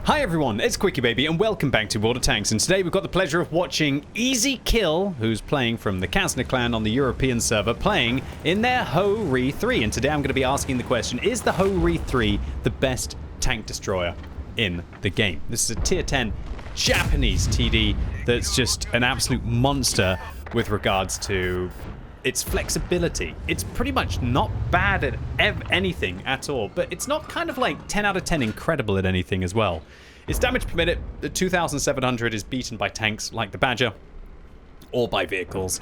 Hi everyone, it's QuickyBaby and welcome back to World of Tanks, and today we've got the pleasure of watching Easy Kill, who's playing from the Kasna clan on the European server, playing in their Hory 3. And today I'm going to be asking the question, is the Hory 3 the best tank destroyer in the game? This is a tier 10 Japanese TD that's just an absolute monster with regards to its flexibility. It's pretty much not bad at anything at all, but it's not kind of like 10 out of 10 incredible at anything as well. Its damage per minute, the 2,700, is beaten by tanks like the Badger, or by vehicles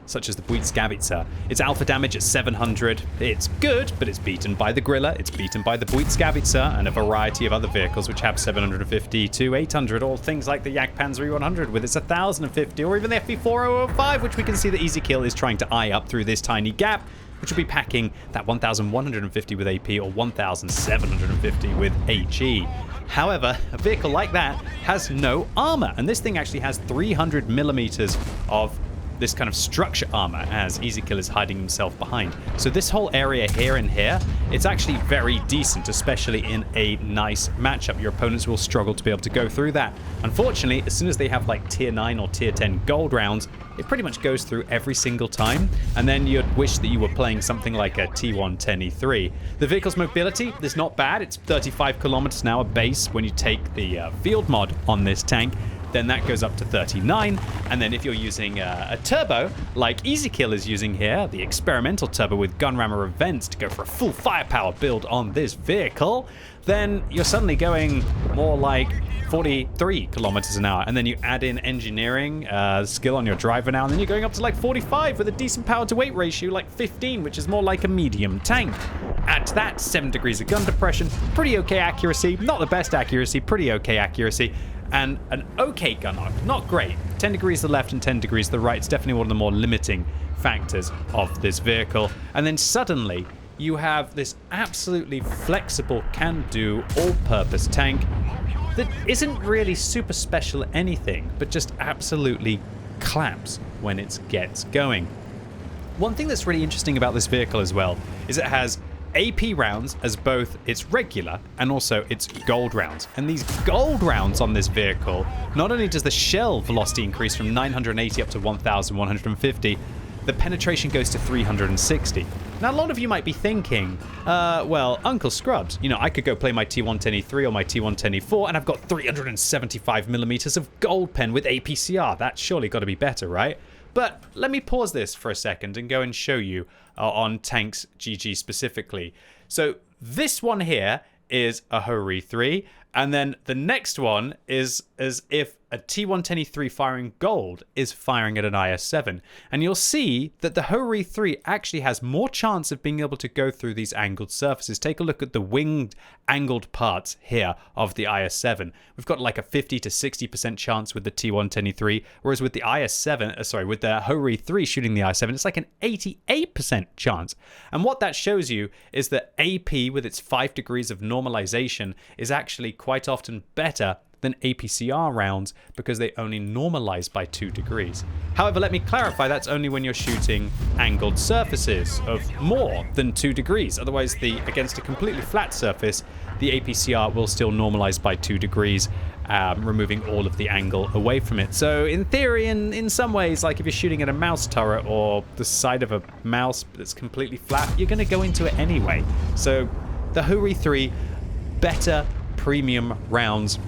such as the Buitskavitsa. Its alpha damage at 700, it's good, but it's beaten by the Grilla, it's beaten by the Buitskavitsa, and a variety of other vehicles which have 750 to 800, or things like the Jagdpanzer 100 with its 1,050, or even the FV4005, which we can see that Easy Kill is trying to eye up through this tiny gap, which will be packing that 1,150 with AP or 1,750 with HE. However, a vehicle like that has no armor, and this thing actually has 300 millimeters of this kind of structure armor as Easy Kill is hiding himself behind. So this whole area here and here, it's actually very decent, especially in a nice matchup. Your opponents will struggle to be able to go through that. Unfortunately, as soon as they have like tier 9 or tier 10 gold rounds, it pretty much goes through every single time, and then you'd wish that you were playing something like a T1 10E3. The vehicle's mobility is not bad. It's 35 kilometers an hour base when you take the field mod on this tank. Then that goes up to 39, and then if you're using a turbo, like Easy Kill is using here, the experimental turbo with gun rammer events to go for a full firepower build on this vehicle, then you're suddenly going more like 43 kilometers an hour, and then you add in engineering skill on your driver now, and then you're going up to like 45 with a decent power to weight ratio like 15, which is more like a medium tank. Add to that 7 degrees of gun depression, pretty okay accuracy, not the best accuracy, pretty okay accuracy, and an okay gun arc, not great. 10 degrees to the left and 10 degrees to the right. It's definitely one of the more limiting factors of this vehicle. And then suddenly you have this absolutely flexible, can-do, all-purpose tank that isn't really super special at anything, but just absolutely claps when it gets going. One thing that's really interesting about this vehicle as well is it has AP rounds as both its regular and also its gold rounds. And these gold rounds on this vehicle, not only does the shell velocity increase from 980 up to 1,150, the penetration goes to 360. Now, a lot of you might be thinking, well, Uncle Scrubs, you know, I could go play my T1 10E3 or my T1 10E4, and I've got 375 millimeters of gold pen with APCR. That's surely got to be better, right? But let me pause this for a second and go and show you on Tanks GG specifically. So this one here is a Hory 3, and then the next one is as if a T1 10E3 firing gold is firing at an IS-7. And you'll see that the Hory 3 actually has more chance of being able to go through these angled surfaces. Take a look at the winged angled parts here of the IS-7. We've got like a 50 to 60% chance with the T1 10E3, whereas with the IS-7, with the Hory 3 shooting the IS-7, it's like an 88% chance. And what that shows you is that AP with its 5 degrees of normalization is actually quite often better than APCR rounds because they only normalize by 2 degrees. However, let me clarify, that's only when you're shooting angled surfaces of more than 2 degrees. Otherwise, against a completely flat surface, the APCR will still normalize by 2 degrees, removing all of the angle away from it. So in theory, in some ways, like if you're shooting at a mouse turret or the side of a mouse that's completely flat, you're going to go into it anyway. So the Hory 3, better premium rounds,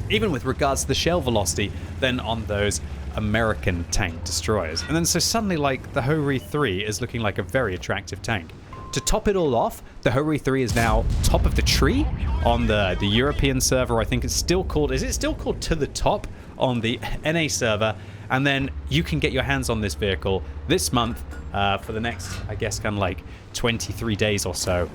even with regards to the shell velocity, than on those American tank destroyers. And then so suddenly, like, the Hory 3 is looking like a very attractive tank. To top it all off, the Hory 3 is now top of the tree on the European server. I think it's still called, is it still called To the Top on the NA server? And then you can get your hands on this vehicle this month for the next, I guess, kind of like 23 days or so,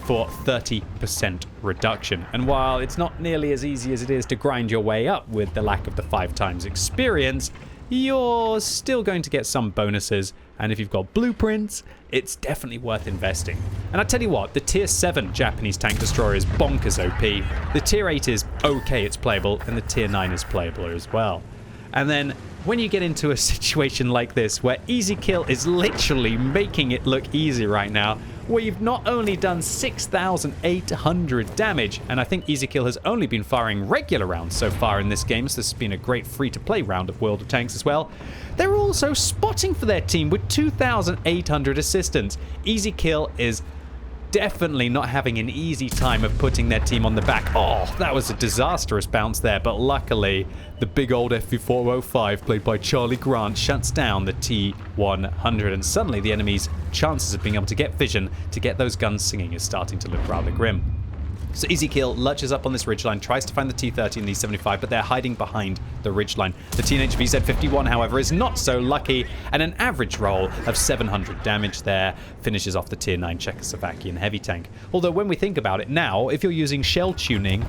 for 30% reduction. And while it's not nearly as easy as it is to grind your way up with the lack of the 5 times experience, you're still going to get some bonuses, and if you've got blueprints, it's definitely worth investing. And I tell you what, the tier 7 Japanese tank destroyer is bonkers OP, the tier 8 is okay, it's playable, and the tier 9 is playable as well. And then when you get into a situation like this where Easy Kill is literally making it look easy right now, where you've not only done 6,800 damage, and I think Easy Kill has only been firing regular rounds so far in this game, so this has been a great free-to-play round of World of Tanks as well. They're also spotting for their team with 2,800 assistance. Easy Kill is definitely not having an easy time of putting their team on the back. Oh, that was a disastrous bounce there, but luckily the big old FV405 played by Charlie Grant shuts down the T100, and suddenly the enemy's chances of being able to get vision to get those guns singing is starting to look rather grim. So Easy Kill lurches up on this ridgeline, tries to find the T30 and the 75, but they're hiding behind the ridgeline. The Teenage VZ51, however, is not so lucky, and an average roll of 700 damage there finishes off the Tier 9 Czechoslovakian heavy tank. Although when we think about it now, if you're using shell tuning,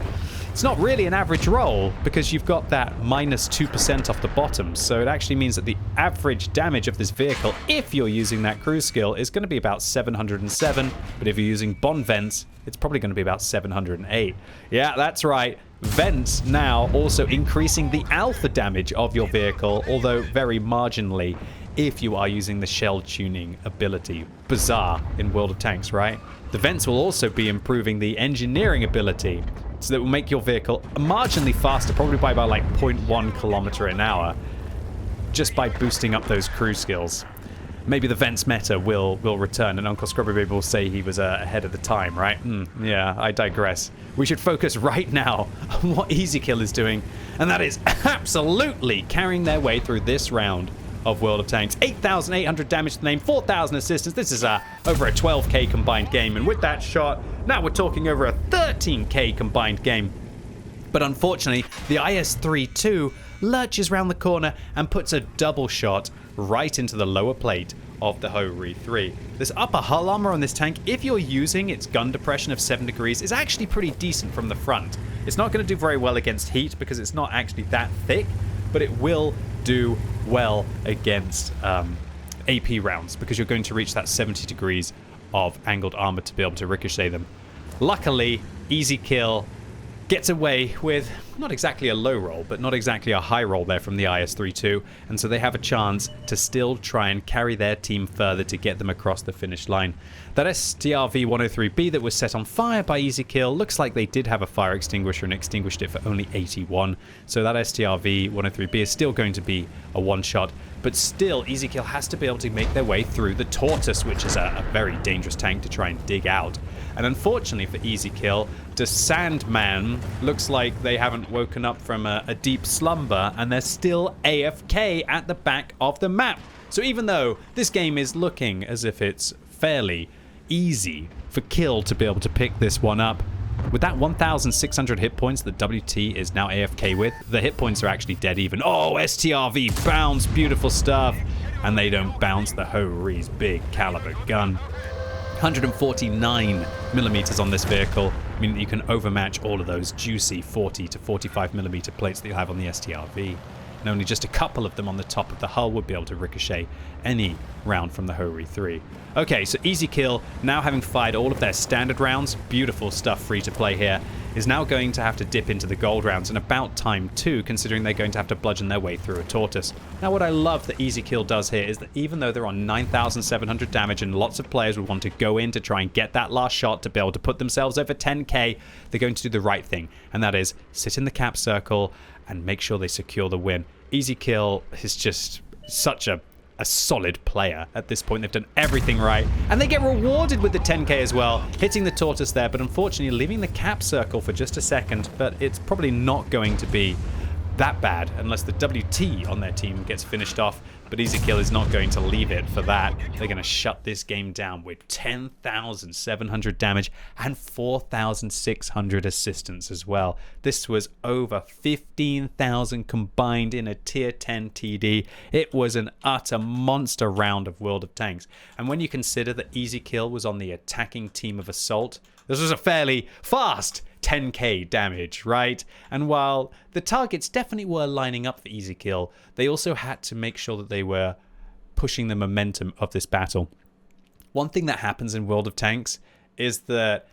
it's not really an average roll because you've got that minus 2% off the bottom. So it actually means that the average damage of this vehicle, if you're using that cruise skill, is going to be about 707. But if you're using Bond Vents, it's probably going to be about 708. Yeah, that's right. Vents now also increasing the alpha damage of your vehicle, although very marginally if you are using the shell tuning ability. Bizarre in World of Tanks, right? The vents will also be improving the engineering ability, so that will make your vehicle marginally faster, probably by about like 0.1 kilometer an hour, just by boosting up those cruise skills. Maybe the vents meta will return, and Uncle QuickyBaby will say he was ahead of the time, right? Yeah, I digress. We should focus right now on what Easy Kill is doing, and that is absolutely carrying their way through this round of World of Tanks. 8,800 damage to the name, 4,000 assistance. This is over a 12k combined game, and with that shot, now we're talking over a 13k combined game. But unfortunately, the IS-32 lurches around the corner and puts a double shot right into the lower plate of the Hory 3. This upper hull armor on this tank, if you're using its gun depression of 7 degrees, is actually pretty decent from the front. It's not going to do very well against heat because it's not actually that thick, but it will do well against AP rounds because you're going to reach that 70 degrees of angled armor to be able to ricochet them. Luckily, Easy Kill gets away with not exactly a low roll, but not exactly a high roll there from the IS-32, and so they have a chance to still try and carry their team further to get them across the finish line. That STRV-103B that was set on fire by Easy Kill looks like they did have a fire extinguisher and extinguished it for only 81, so that STRV-103B is still going to be a one-shot, but still Easy Kill has to be able to make their way through the Tortoise, which is a very dangerous tank to try and dig out. And unfortunately for Easy Kill, the Sandman looks like they haven't woken up from a deep slumber, and they're still AFK at the back of the map. So even though this game is looking as if it's fairly easy for Kill to be able to pick this one up, with that 1,600 hit points that WT is now AFK with, the hit points are actually dead even. Oh, STRV bounce, beautiful stuff. And they don't bounce the Hory's big caliber gun. 149 millimeters on this vehicle, meaning that you can overmatch all of those juicy 40 to 45 millimeter plates that you have on the STRV. And only just a couple of them on the top of the hull would be able to ricochet any round from the Hory 3. Okay, so Easy Kill, now having fired all of their standard rounds, beautiful stuff free to play here, is now going to have to dip into the gold rounds, and about time too, considering they're going to have to bludgeon their way through a Tortoise. Now what I love that Easy Kill does here is that even though they're on 9,700 damage and lots of players would want to go in to try and get that last shot to be able to put themselves over 10k, they're going to do the right thing, and that is sit in the cap circle and make sure they secure the win. Easy Kill is just such a solid player at this point. They've done everything right, and they get rewarded with the 10k as well, hitting the Tortoise there, but unfortunately leaving the cap circle for just a second. But it's probably not going to be that bad unless the WT on their team gets finished off, but Easy Kill is not going to leave it for that. They're going to shut this game down with 10,700 damage and 4,600 assistance as well. This was over 15,000 combined in a tier 10 TD. It was an utter monster round of World of Tanks, and when you consider that Easy Kill was on the attacking team of Assault, this was a fairly fast 10k damage, right? And while the targets definitely were lining up for Easy Kill, they also had to make sure that they were pushing the momentum of this battle. One thing that happens in World of Tanks is that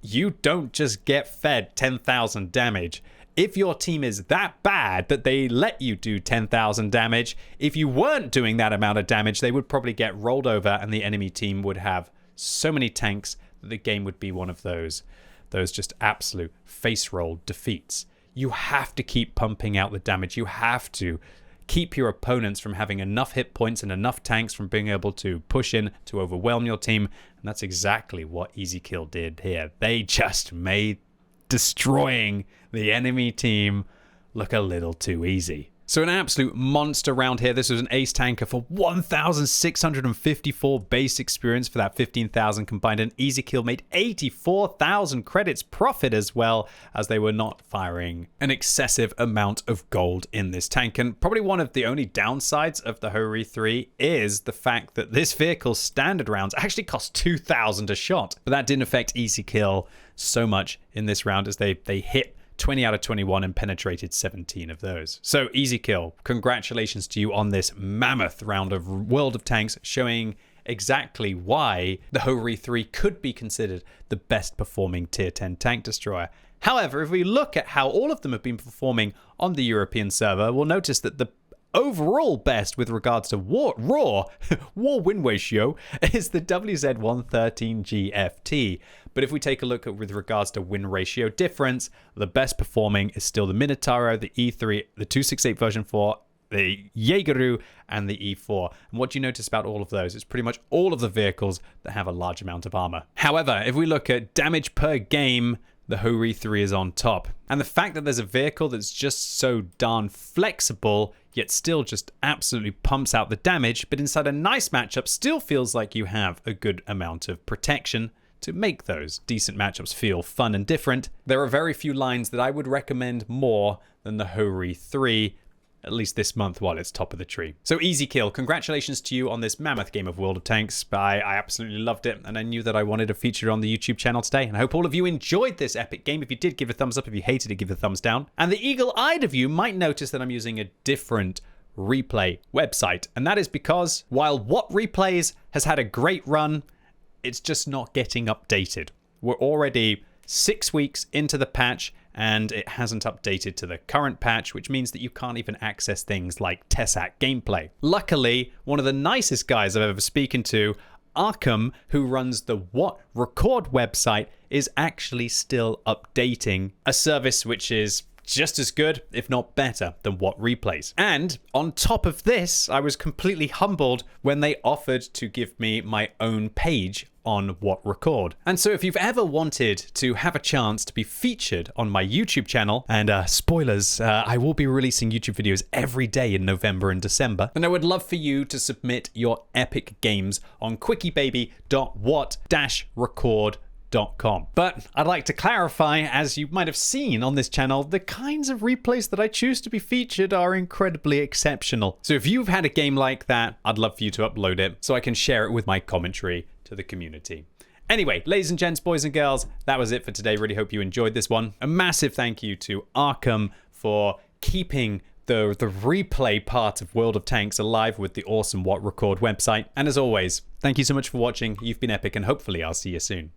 you don't just get fed 10,000 damage. If your team is that bad that they let you do 10,000 damage, if you weren't doing that amount of damage, they would probably get rolled over and the enemy team would have so many tanks that the game would be one of those just absolute face roll defeats. You have to keep pumping out the damage. You have to keep your opponents from having enough hit points and enough tanks from being able to push in to overwhelm your team. And that's exactly what Easy Kill did here. They just made destroying the enemy team look a little too easy. So an absolute monster round here. This was an ace tanker for 1,654 base experience for that 15,000 combined. And Easy Kill made 84,000 credits profit as well, as they were not firing an excessive amount of gold in this tank. And probably one of the only downsides of the Hory 3 is the fact that this vehicle's standard rounds actually cost 2,000 a shot. But that didn't affect Easy Kill so much in this round, as they hit 20 out of 21 and penetrated 17 of those. So Easy Kill, congratulations to you on this mammoth round of World of Tanks, showing exactly why the Hory 3 could be considered the best performing tier 10 tank destroyer. However, if we look at how all of them have been performing on the European server, we'll notice that the overall best with regards to war win ratio is the WZ113GFT. But if we take a look at with regards to win ratio difference, the best performing is still the Minotauro, the E3, the 268 version 4, the Jaegeru, and the E4. And what do you notice about all of those? It's pretty much all of the vehicles that have a large amount of armor. However, if we look at damage per game, the Hory 3 is on top. And the fact that there's a vehicle that's just so darn flexible, yet still just absolutely pumps out the damage, but inside a nice matchup still feels like you have a good amount of protection to make those decent matchups feel fun and different. There are very few lines that I would recommend more than the Hory 3, at least this month while it's top of the tree. So Easy Kill, congratulations to you on this mammoth game of World of Tanks. I absolutely loved it, and I knew that I wanted to feature it on the YouTube channel today, and I hope all of you enjoyed this epic game. If you did, give it a thumbs up. If you hated it, give it a thumbs down. And the eagle-eyed of you might notice that I'm using a different replay website, and that is because while What Replays has had a great run, it's just not getting updated. We're already 6 weeks into the patch, and it hasn't updated to the current patch, which means that you can't even access things like Tessac gameplay. Luckily, one of the nicest guys I've ever spoken to, Arkham, who runs the What Record website, is actually still updating a service which is just as good, if not better, than What Replays. And on top of this, I was completely humbled when they offered to give me my own page on What Record. And so if you've ever wanted to have a chance to be featured on my YouTube channel, and spoilers, I will be releasing YouTube videos every day in November and December, then I would love for you to submit your epic games on QuickyBaby.what-record.com. But I'd like to clarify, as you might have seen on this channel, the kinds of replays that I choose to be featured are incredibly exceptional. So if you've had a game like that, I'd love for you to upload it so I can share it with my commentary to the community. Anyway, ladies and gents, boys and girls, that was it for today. Really hope you enjoyed this one. A massive thank you to Arkham for keeping the replay part of World of Tanks alive with the awesome What Record website. And as always, thank you so much for watching. You've been epic, and hopefully I'll see you soon.